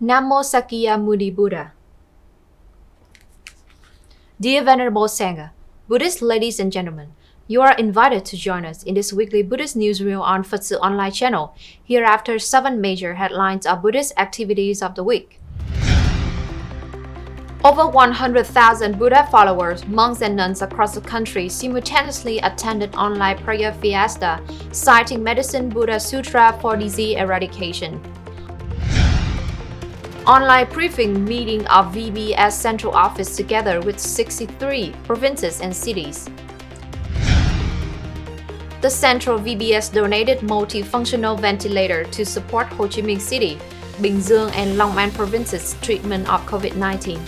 Namo Sakyamuni Buddha. Dear Venerable Sangha, Buddhist ladies and gentlemen, you are invited to join us in this weekly Buddhist newsreel on Phật online channel. Hereafter, 7 major headlines of Buddhist activities of the week. Over 100,000 Buddha followers, monks and nuns across the country simultaneously attended online prayer fiesta, citing Medicine Buddha Sutra for disease eradication. Online briefing meeting of VBS Central Office together with 63 provinces and cities. The Central VBS donated multifunctional ventilator to support Ho Chi Minh City, Bình Dương and Long An provinces' treatment of COVID-19.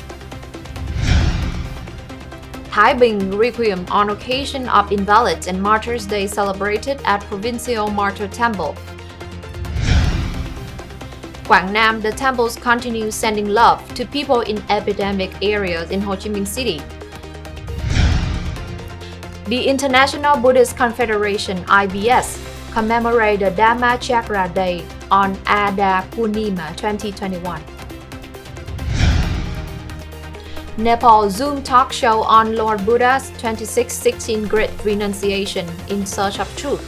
Thái Bình Requiem on occasion of Invalids and Martyrs Day celebrated at Provincial Martyr Temple. Quảng Nam, the temples continue sending love to people in epidemic areas in Ho Chi Minh City. The International Buddhist Confederation (IBS) commemorate the Dhamma CHAKRA Day on ASHADHA POORNIMA 2021. Nepal Zoom talk show on Lord Buddha's 2616 Great Renunciation in Search of Truth.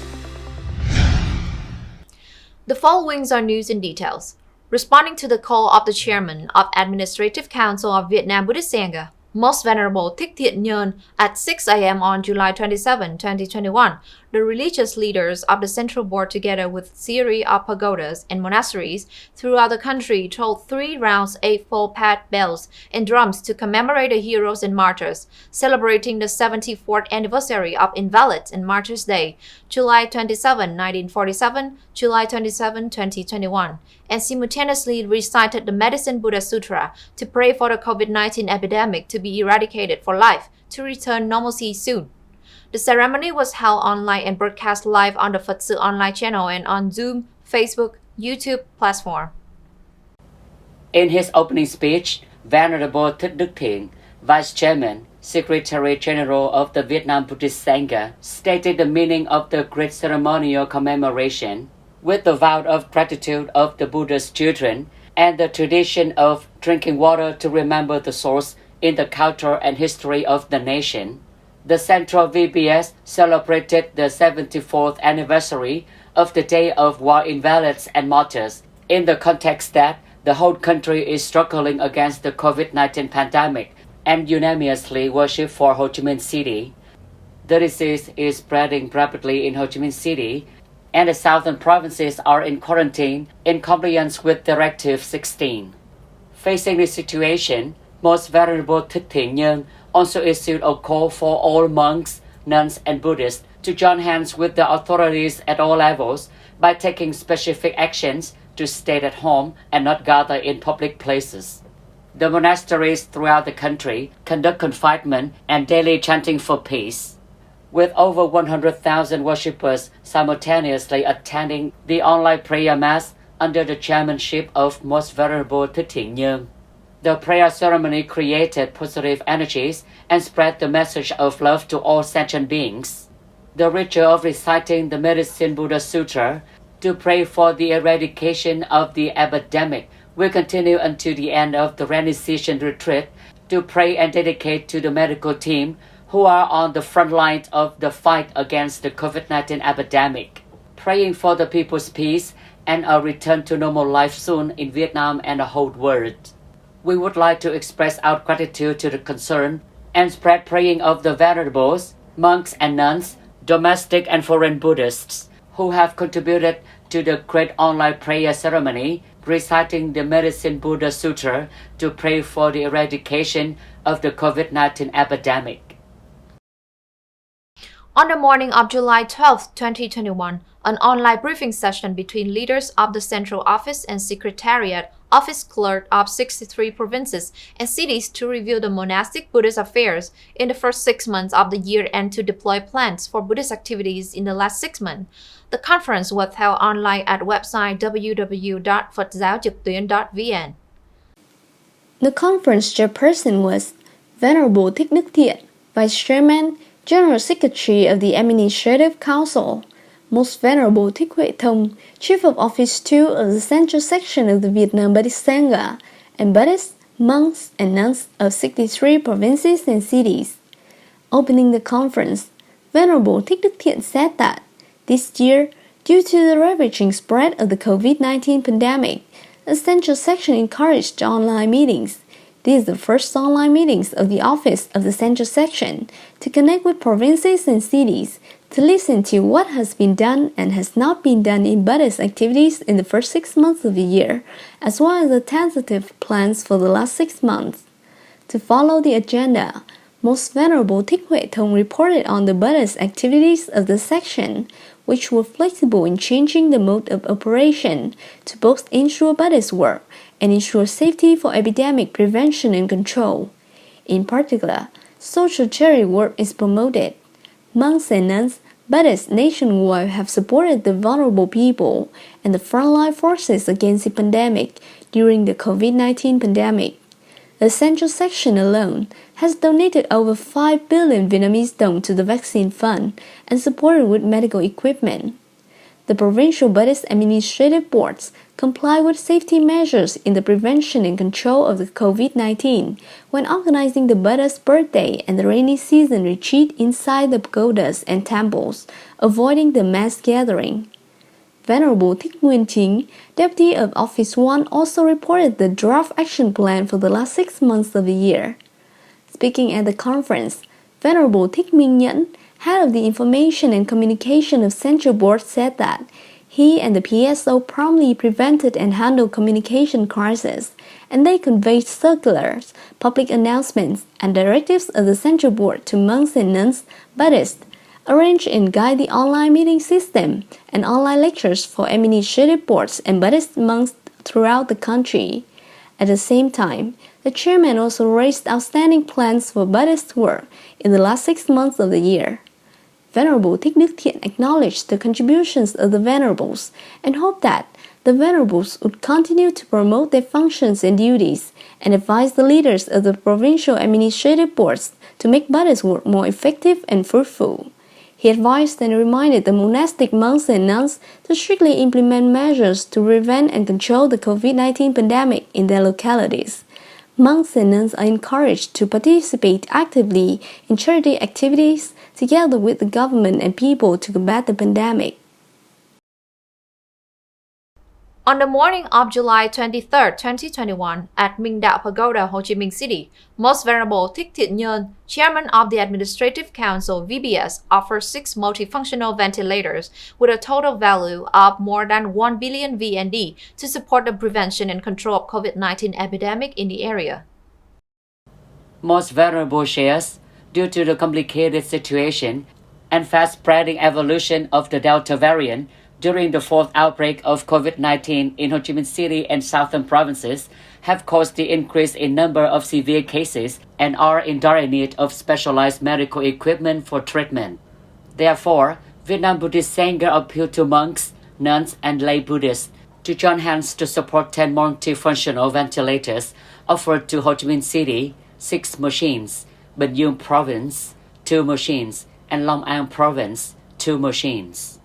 The following are news in details. Responding to the call of the Chairman of Administrative Council of Vietnam Buddhist Sangha, Most Venerable Thích Thiện Nhơn, at 6 a.m. on July 27, 2021, the religious leaders of the Central Board, together with a series of pagodas and monasteries throughout the country, tolled 3 rounds 8 full-pad bells and drums to commemorate the heroes and martyrs, celebrating the 74th anniversary of Invalids and Martyrs Day, July 27, 1947, July 27, 2021, and simultaneously recited the Medicine Buddha Sutra to pray for the COVID-19 epidemic to be eradicated for life, to return normalcy soon. The ceremony was held online and broadcast live on the Phật online channel and on Zoom, Facebook, YouTube platform. In his opening speech, Venerable Thích Đức Thiện, Vice Chairman, Secretary General of the Vietnam Buddhist Sangha, stated the meaning of the great ceremonial commemoration with the vow of gratitude of the Buddha's children and the tradition of drinking water to remember the source in the culture and history of the nation. The Central VBS celebrated the 74th anniversary of the Day of War Invalids and Martyrs in the context that the whole country is struggling against the COVID-19 pandemic and unanimously worship for Ho Chi Minh City. The disease is spreading rapidly in Ho Chi Minh City, and the southern provinces are in quarantine in compliance with Directive 16. Facing this situation, Most Venerable Thích Thiện Nhơn also issued a call for all monks, nuns, and Buddhists to join hands with the authorities at all levels by taking specific actions to stay at home and not gather in public places. The monasteries throughout the country conduct confinement and daily chanting for peace, with over 100,000 worshippers simultaneously attending the online prayer mass under the chairmanship of Most Venerable Thích Thiện Nhơn. The prayer ceremony created positive energies and spread the message of love to all sentient beings. The ritual of reciting the Medicine Buddha Sutra to pray for the eradication of the epidemic will continue until the end of the renunciation retreat to pray and dedicate to the medical team who are on the front line of the fight against the COVID-19 epidemic, praying for the people's peace and a return to normal life soon in Vietnam and the whole world. We would like to express our gratitude to the concern and spread praying of the venerables, monks and nuns, domestic and foreign Buddhists, who have contributed to the great online prayer ceremony, reciting the Medicine Buddha Sutra to pray for the eradication of the COVID-19 epidemic. On the morning of July 12, 2021, an online briefing session between leaders of the Central Office and Secretariat Office Clerk of 63 provinces and cities to review the monastic Buddhist affairs in the first 6 months of the year and to deploy plans for Buddhist activities in the last 6 months. The conference was held online at website www.phật-giáo-trực tuyến.vn. The conference chairperson was Venerable Thích Đức Thiện, Vice Chairman, General Secretary of the Administrative Council, Most Venerable Thích Huệ Thông, Chief of Office 2 of the Central Section of the Vietnam Buddhist Sangha, and Buddhists, monks, and nuns of 63 provinces and cities. Opening the conference, Venerable Thích Đức Thiện said that this year, due to the ravaging spread of the COVID-19 pandemic, the Central Section encouraged online meetings. This is the first online meetings of the Office of the Central Section to connect with provinces and cities to listen to what has been done and has not been done in Buddhist activities in the first 6 months of the year, as well as the tentative plans for the last 6 months. To follow the agenda, Most Venerable Thích Huệ Thông reported on the Buddhist activities of the section, which were flexible in changing the mode of operation to both ensure Buddhist work and ensure safety for epidemic prevention and control. In particular, social charity work is promoted. Monks and nuns, Buddhists nationwide have supported the vulnerable people and the frontline forces against the pandemic during the COVID-19 pandemic. The Central Section alone has donated over 5 billion Vietnamese dong to the vaccine fund and supported with medical equipment. The provincial Buddhist administrative boards comply with safety measures in the prevention and control of the COVID-19 when organizing the Buddha's birthday and the rainy season retreat inside the pagodas and temples, avoiding the mass gathering. Venerable Thích Nguyên Chính, Deputy of Office 1, also reported the draft action plan for the last 6 months of the year. Speaking at the conference, Venerable Thích Minh Nhẫn, Head of the Information and Communication of Central Board, said that he and the PSO promptly prevented and handled communication crises, and they conveyed circulars, public announcements, and directives of the Central Board to monks and nuns, Buddhists, arrange and guide the online meeting system and online lectures for administrative boards and Buddhist monks throughout the country. At the same time, the chairman also raised outstanding plans for Buddhist work in the last 6 months of the year. Venerable Thích Đức Thiện acknowledged the contributions of the Venerables and hoped that the Venerables would continue to promote their functions and duties and advise the leaders of the provincial administrative boards to make Buddhist work more effective and fruitful. He advised and reminded the monastic monks and nuns to strictly implement measures to prevent and control the COVID-19 pandemic in their localities. Monks and nuns are encouraged to participate actively in charity activities together with the government and people to combat the pandemic. On the morning of July 23, 2021, at Minh Đạo Pagoda, Ho Chi Minh City, Most Venerable Thích Thiện Nhơn, Chairman of the Administrative Council (VBS), offered 6 multifunctional ventilators with a total value of more than 1 billion VND to support the prevention and control of COVID-19 epidemic in the area. Most Venerable shares, due to the complicated situation and fast-spreading evolution of the Delta variant, during the 4th outbreak of COVID-19 in Ho Chi Minh City and southern provinces have caused the increase in number of severe cases and are in dire need of specialized medical equipment for treatment. Therefore, Vietnam Buddhist Sangha appealed to monks, nuns, and lay Buddhists to join hands to support 10 multifunctional ventilators offered to Ho Chi Minh City, 6 machines, BINH Province, 2 machines, and Long An Province, 2 machines.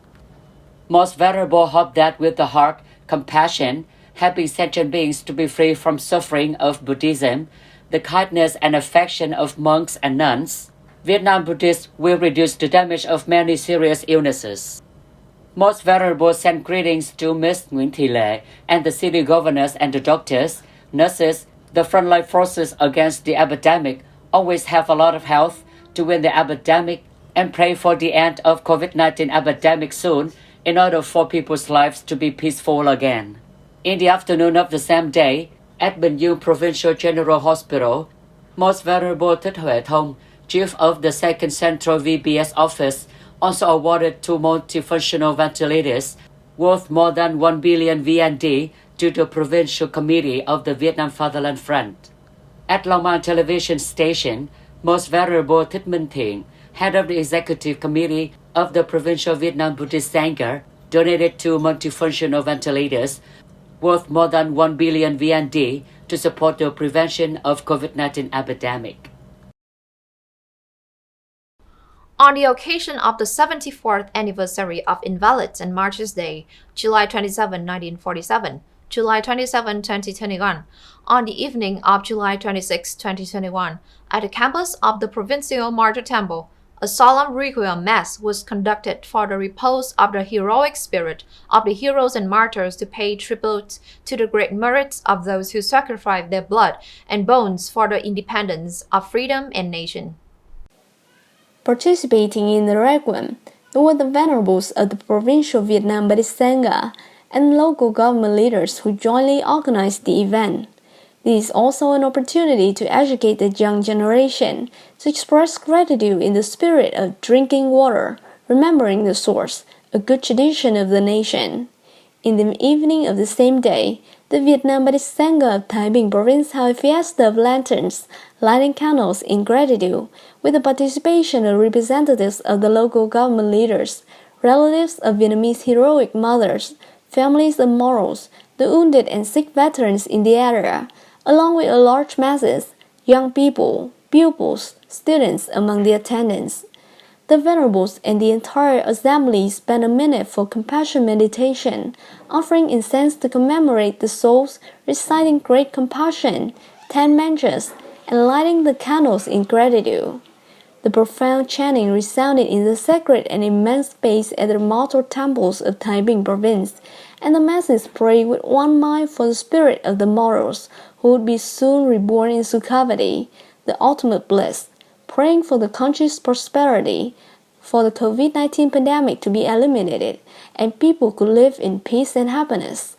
Most Venerable hope that with the heart, compassion, helping sentient beings to be free from suffering of Buddhism, the kindness and affection of monks and nuns, Vietnam Buddhists will reduce the damage of many serious illnesses. Most Venerable send greetings to Ms. Nguyễn Thị Lệ and the city governors and the doctors, nurses, the frontline forces against the epidemic always have a lot of health to win the epidemic and pray for the end of COVID-19 epidemic soon in order for people's lives to be peaceful again. In the afternoon of the same day, at BINH Provincial General Hospital, Most Venerable Thích Huệ Thông, Chief of the 2nd Central VBS Office, also awarded 2 multifunctional ventilators worth more than 1 billion VND to the Provincial Committee of the Vietnam Fatherland Front. At Long An Television Station, Most Venerable Thích Minh Thiện, Head of the Executive Committee of the Provincial Vietnam Buddhist Sangha, donated 2 multifunctional ventilators worth more than 1 billion VND to support the prevention of COVID-19 epidemic. On the occasion of the 74th anniversary of Invalids and Martyrs Day, July 27, 1947, July 27, 2021, on the evening of July 26, 2021, at the campus of the Provincial Martyr Temple, a solemn requiem mass was conducted for the repose of the heroic spirit of the heroes and martyrs to pay tribute to the great merits of those who sacrificed their blood and bones for the independence of freedom and nation. Participating in the REQUIEM, there were the venerables of the Provincial Vietnam Buddhist Sangha and local government leaders who jointly organized the event. This is also an opportunity to educate the young generation, to express gratitude in the spirit of drinking water, remembering the source, a good tradition of the nation. In the evening of the same day, the Vietnam Buddhist Sangha of Thái Bình Province held a fiesta of lanterns, lighting candles in gratitude, with the participation of representatives of the local government leaders, relatives of Vietnamese heroic mothers, families of morals, the wounded and sick veterans in the area, along with a large masses, young people, pupils, students among the attendants. The venerables and the entire assembly spent a minute for compassion meditation, offering incense to commemorate the souls, reciting great compassion, 10 mantras, and lighting the candles in gratitude. The profound chanting resounded in the sacred and immense space at the martyr temples of Thái Bình Province, and the masses prayed with one mind for the spirit of the martyrs who would be soon reborn in Sukhavati, the ultimate bliss, praying for the country's prosperity, for the COVID-19 pandemic to be eliminated, and people could live in peace and happiness.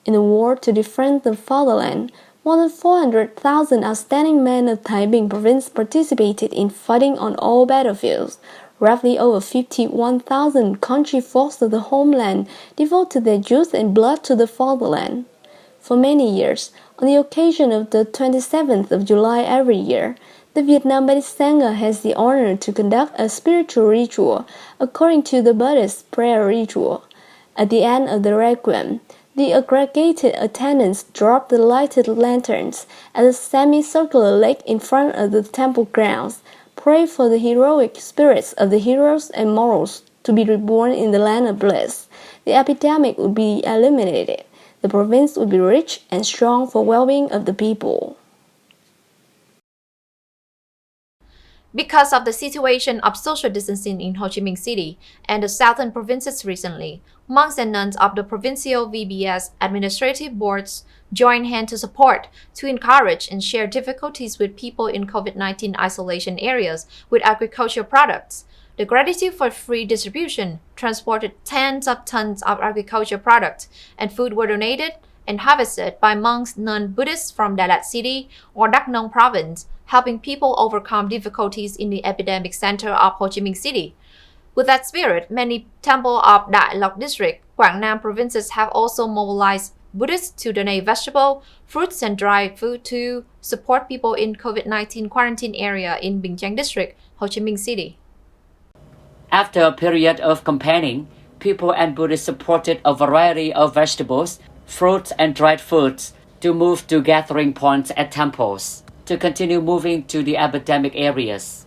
In the war to defend the fatherland, more than 400,000 outstanding men of Thái Bình Province participated in fighting on all battlefields. Roughly over 51,000 country folks of the homeland devoted their youth and blood to the fatherland. For many years, on the occasion of the 27th of July every year, the Vietnam Buddhist Sangha has the honor to conduct a spiritual ritual according to the Buddhist prayer ritual. At the end of the requiem, the aggregated attendants drop the lighted lanterns at the semicircular lake in front of the temple grounds, pray for the heroic spirits of the heroes and morals to be reborn in the land of bliss. The epidemic would be eliminated. The province would be rich and strong for well-being of the people. Because of the situation of social distancing in Ho Chi Minh City and the southern provinces recently, monks and nuns of the provincial VBS administrative boards join hands to support, to encourage and share difficulties with people in COVID-19 isolation areas with agricultural products. The gratitude for free distribution transported tens of tons of agricultural products, and food were donated and harvested by monks non-Buddhists from Đà Lạt City or Đắk Nông Province, helping people overcome difficulties in the epidemic center of Ho Chi Minh City. With that spirit, many temples of Đại Lộc District, Quảng Nam provinces have also mobilized Buddhists to donate vegetable, fruits, and dried food to support people in COVID-19 quarantine area in BINH District, Ho Chi Minh City. After a period of campaigning, people and Buddhists supported a variety of vegetables, fruits, and dried foods to move to gathering points at temples, to continue moving to the epidemic areas.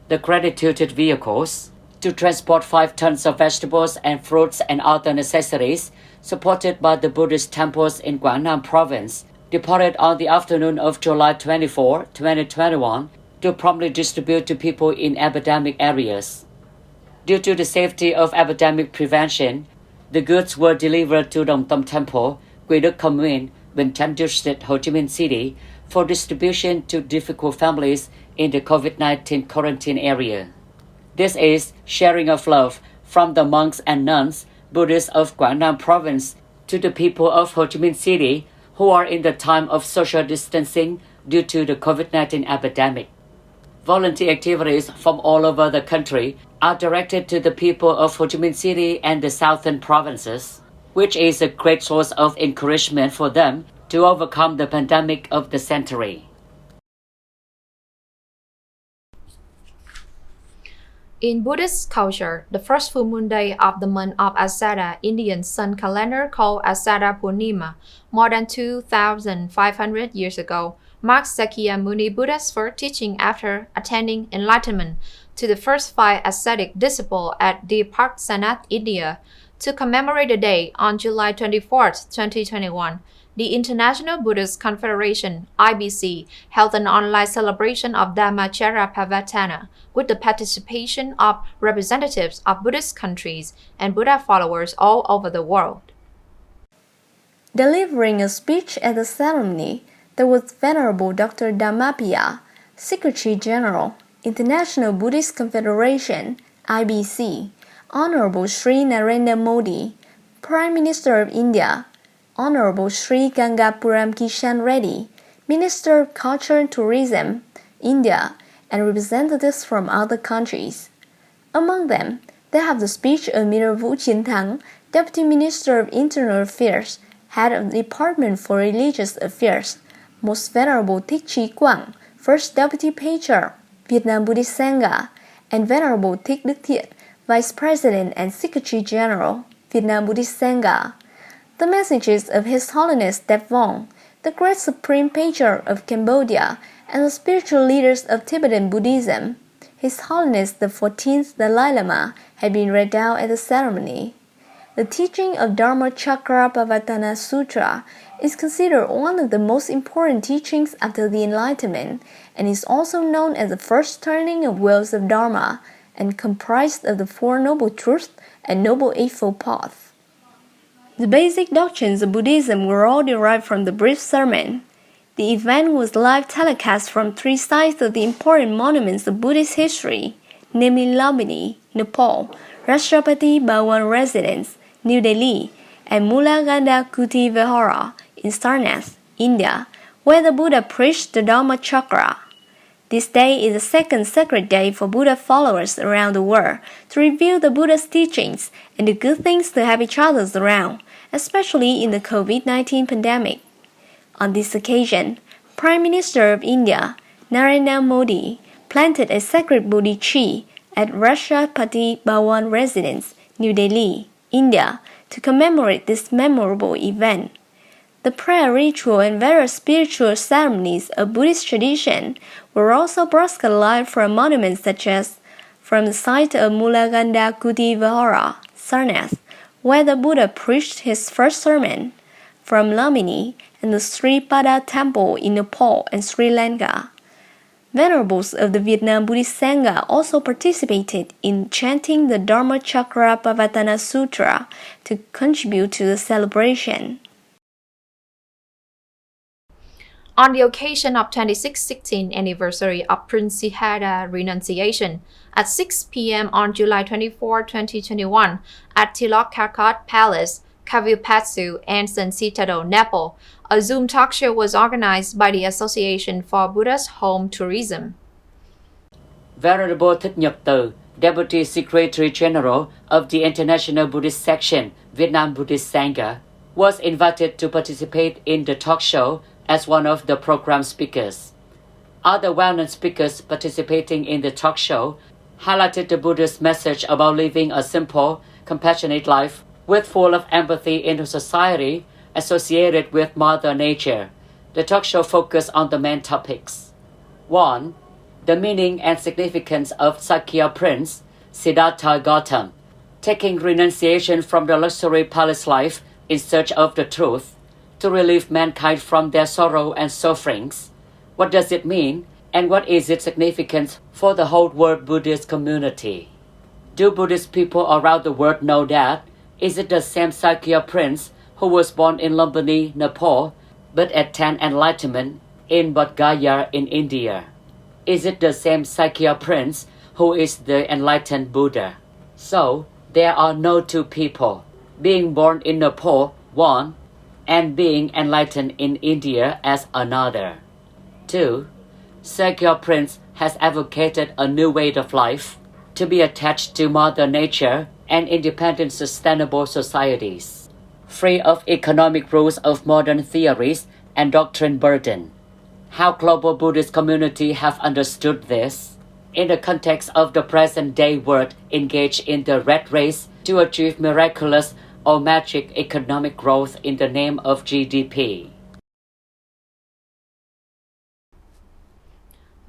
The gratitude vehicles to transport 5 tons of vegetables and fruits and other necessities, supported by the Buddhist temples in Quảng Nam Province, departed on the afternoon of July 24, 2021, to promptly distribute to people in epidemic areas. Due to the safety of epidemic prevention, the goods were delivered to Đồng Tâm Temple, Quy Đức Commune, BINH District, Ho Chi Minh City, for distribution to difficult families in the COVID-19 quarantine area. This is sharing of love from the monks and nuns, Buddhists of Quảng Nam Province, to the people of Ho Chi Minh City who are in the time of social distancing due to the COVID-19 epidemic. Volunteer activities from all over the country are directed to the people of Ho Chi Minh City and the southern provinces, which is a great source of encouragement for them to overcome the pandemic of the century. In Buddhist culture, the first full moon day of the month of ASHADHA Indian sun calendar called ASHADHA POORNIMA, more than 2,500 years ago, marks Sakya Muni Buddha's first teaching after attaining enlightenment to the first 5 ascetic disciples at the Park Sanath, India. To commemorate the day, on July 24, 2021, the International Buddhist Confederation (IBC) held an online celebration of Dhammacharya Pavatana with the participation of representatives of Buddhist countries and Buddha followers all over the world. Delivering a speech at the ceremony, there was Venerable Dr. Dhammapaya, Secretary General, International Buddhist Confederation (IBC), Honorable Sri Narendra Modi, Prime Minister of India, Honorable Sri Gangapuram Kishan Reddy, Minister of Culture and Tourism, India, and representatives from other countries. Among them, they have the speech of Mr. Vũ Chiến Thắng, Deputy Minister of Internal Affairs, Head of the Department for Religious Affairs, Most Venerable Thích Trí Quảng, First Deputy Patriarch, Vietnam Buddhist Sangha, and Venerable Thích Đức Thiện, Vice President and Secretary General, Vietnam Buddhist Sangha. The messages of His Holiness Dav Vong, the Great Supreme Patriarch of Cambodia, and the spiritual leaders of Tibetan Buddhism, His Holiness the 14th Dalai Lama, had been read out at the ceremony. The teaching of Dharma Chakra Pavatana Sutra is considered one of the most important teachings after the Enlightenment and is also known as the first turning of wheels of Dharma and comprised of the Four Noble Truths and Noble Eightfold Path. The basic doctrines of Buddhism were all derived from the brief sermon. The event was live telecast from 3 sites of the important monuments of Buddhist history, namely Lumbini, Nepal, Rashtrapati Bhawan Residence, New Delhi, and Mulaganda Kuti Vihara in Sarnath, India, where the Buddha preached the Dharma Chakra. This day is the second sacred day for Buddha followers around the world to review the Buddha's teachings and the good things to have each other around, especially in the COVID-19 pandemic. On this occasion, Prime Minister of India, Narendra Modi, planted a sacred Bodhi tree at Rashtrapati Bhawan Residence, New Delhi, India, to commemorate this memorable event. The prayer ritual and various spiritual ceremonies of Buddhist tradition were also broadcast live from monuments such as from the site of Mulaganda Kuti Vihara, Sarnath, where the Buddha preached his first sermon, from Lumbini and the Sri Pada Temple in Nepal and Sri Lanka. Venerables of the Vietnam Buddhist Sangha also participated in chanting the Dharma Chakra Pavatana Sutra to contribute to the celebration. On the occasion of 2616th anniversary of Prince Siddhartha's renunciation, at 6 p.m. on July 24, 2021, at Tilok Karkot Palace, Kavilpatsu, Anson Citadel, Nepal, a Zoom talk show was organized by the Association for Buddha's Home Tourism. Venerable Thích Nhật Từ, Deputy Secretary General of the International Buddhist Section, Vietnam Buddhist Sangha, was invited to participate in the talk show as one of the program speakers. Other well-known speakers participating in the talk show highlighted the Buddha's message about living a simple, compassionate life with full of empathy in a society associated with Mother Nature. The talk show focused on the main topics. 1. The meaning and significance of Sakya Prince, Siddhartha Gautama, taking renunciation from the luxury palace life in search of the truth, to relieve mankind from their sorrow and sufferings. What does it mean, and what is its significance for the whole world Buddhist community? Do Buddhist people around the world know that? Is it the same Sakya Prince who was born in Lumbini, Nepal, but attained enlightenment in Bodh Gaya in India? Is it the same Sakya Prince who is the enlightened Buddha? So, there are no two people. Being born in Nepal, one, and being enlightened in India as another. 2. Sakya Prince has advocated a new way of life, to be attached to Mother Nature and independent sustainable societies, free of economic rules of modern theories and doctrine burden. How global Buddhist community have understood this? In the context of the present-day world engaged in the rat race to achieve miraculous or magic economic growth in the name of GDP.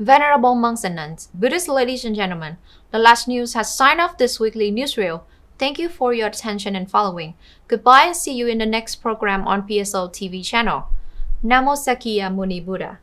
Venerable monks and nuns, Buddhist ladies and gentlemen, the last news has signed off this weekly newsreel. Thank you for your attention and following. Goodbye and see you in the next program on PSO TV channel. Namo Sakya Muni Buddha.